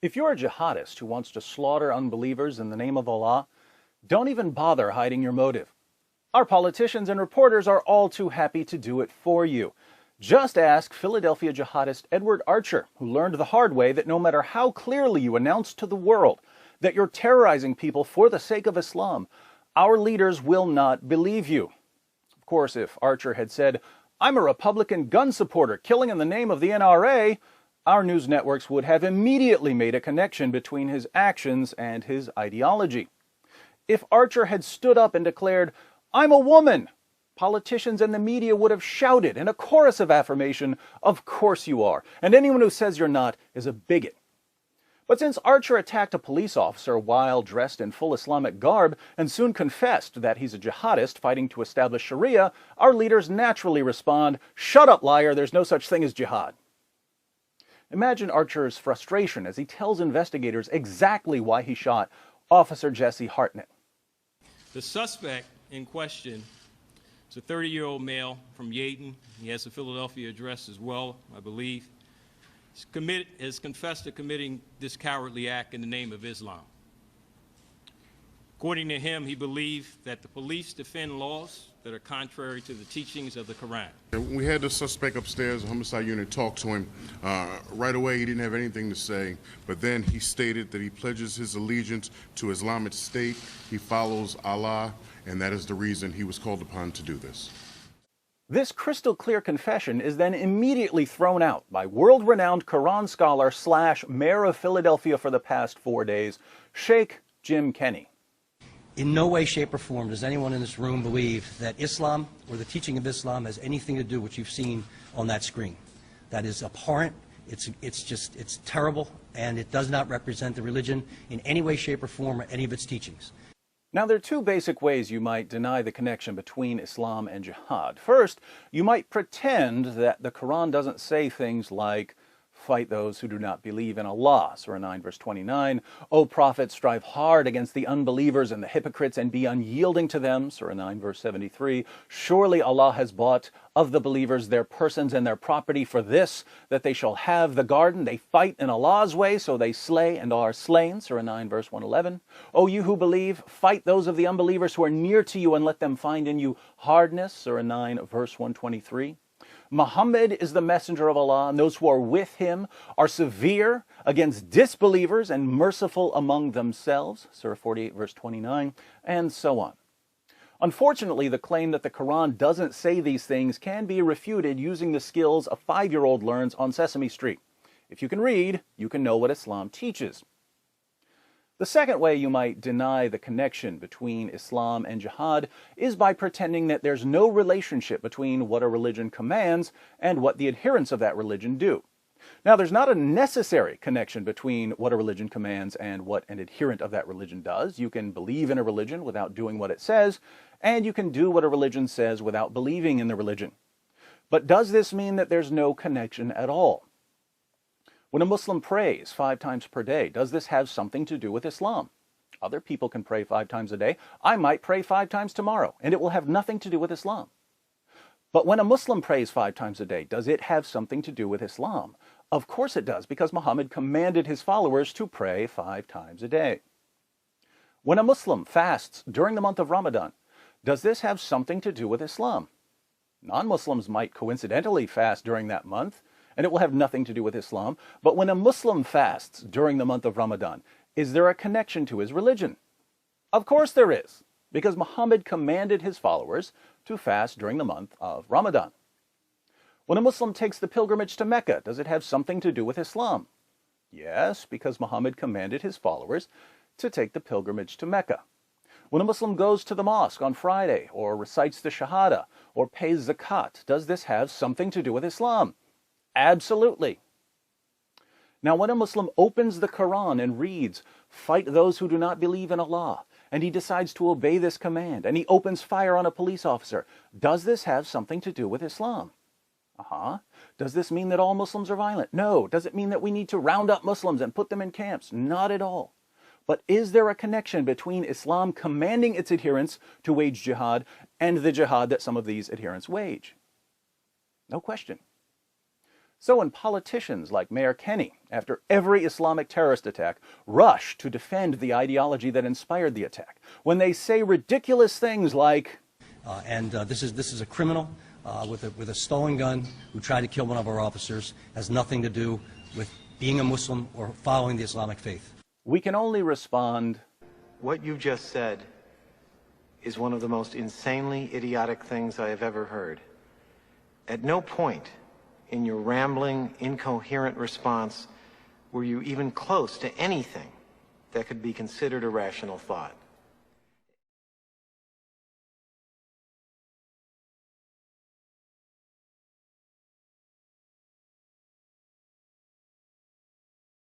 If you're a jihadist who wants to slaughter unbelievers in the name of Allah, don't even bother hiding your motive. Our politicians and reporters are all too happy to do it for you. Just ask Philadelphia jihadist Edward Archer, who learned the hard way that no matter how clearly you announce to the world that you're terrorizing people for the sake of Islam, our leaders will not believe you. Of course, if Archer had said, "I'm a Republican gun supporter killing in the name of the NRA," our news networks would have immediately made a connection between his actions and his ideology. If Archer had stood up and declared, "I'm a woman," politicians and the media would have shouted in a chorus of affirmation, "Of course you are, and anyone who says you're not is a bigot." But since Archer attacked a police officer while dressed in full Islamic garb and soon confessed that he's a jihadist fighting to establish Sharia, our leaders naturally respond, "Shut up, liar, there's no such thing as jihad." Imagine Archer's frustration as he tells investigators exactly why he shot Officer Jesse Hartnett. The suspect in question is a 30-year-old male from Yadin. He has a Philadelphia address as well, I believe. Has confessed to committing this cowardly act in the name of Islam. According to him, he believed that the police defend laws that are contrary to the teachings of the Quran. We had the suspect upstairs, the homicide unit, talk to him. Right away, he didn't have anything to say, but then he stated that he pledges his allegiance to Islamic State, he follows Allah, and that is the reason he was called upon to do this. This crystal clear confession is then immediately thrown out by world-renowned Quran scholar / mayor of Philadelphia for the past 4 days, Sheikh Jim Kenney. In no way, shape, or form does anyone in this room believe that Islam or the teaching of Islam has anything to do with what you've seen on that screen. That is abhorrent, it's terrible, and it does not represent the religion in any way, shape, or form or any of its teachings. Now, there are two basic ways you might deny the connection between Islam and jihad. First, you might pretend that the Quran doesn't say things like, "Fight those who do not believe in Allah," Surah 9, verse 29. "O Prophet, strive hard against the unbelievers and the hypocrites and be unyielding to them," Surah 9, verse 73. "Surely Allah has bought of the believers their persons and their property for this, that they shall have the garden. They fight in Allah's way, so they slay and are slain," Surah 9, verse 111. "O you who believe, fight those of the unbelievers who are near to you and let them find in you hardness," Surah 9, verse 123. "Muhammad is the messenger of Allah, and those who are with him are severe against disbelievers and merciful among themselves," Surah 48, verse 29, and so on. Unfortunately, the claim that the Quran doesn't say these things can be refuted using the skills a 5-year-old learns on Sesame Street. If you can read, you can know what Islam teaches. The second way you might deny the connection between Islam and jihad is by pretending that there's no relationship between what a religion commands and what the adherents of that religion do. Now, there's not a necessary connection between what a religion commands and what an adherent of that religion does. You can believe in a religion without doing what it says, and you can do what a religion says without believing in the religion. But does this mean that there's no connection at all? When a Muslim prays 5 times per day, does this have something to do with Islam? Other people can pray 5 times a day. I might pray 5 times tomorrow, and it will have nothing to do with Islam. But when a Muslim prays 5 times a day, does it have something to do with Islam? Of course it does, because Muhammad commanded his followers to pray 5 times a day. When a Muslim fasts during the month of Ramadan, does this have something to do with Islam? Non-Muslims might coincidentally fast during that month, and it will have nothing to do with Islam. But when a Muslim fasts during the month of Ramadan, is there a connection to his religion? Of course there is, because Muhammad commanded his followers to fast during the month of Ramadan. When a Muslim takes the pilgrimage to Mecca, does it have something to do with Islam? Yes, because Muhammad commanded his followers to take the pilgrimage to Mecca. When a Muslim goes to the mosque on Friday, or recites the Shahada, or pays zakat, does this have something to do with Islam? Absolutely. Now, when a Muslim opens the Quran and reads, "Fight those who do not believe in Allah," and he decides to obey this command, and he opens fire on a police officer, does this have something to do with Islam? Does this mean that all Muslims are violent? No. Does it mean that we need to round up Muslims and put them in camps? Not at all. But is there a connection between Islam commanding its adherents to wage jihad and the jihad that some of these adherents wage? No question. So when politicians like Mayor Kenny, after every Islamic terrorist attack, rush to defend the ideology that inspired the attack, when they say ridiculous things like, this is a criminal with a stolen gun who tried to kill one of our officers, has nothing to do with being a Muslim or following the Islamic faith. we can only respond, What you just said is one of the most insanely idiotic things I have ever heard. At no point in your rambling, incoherent response were you even close to anything that could be considered a rational thought.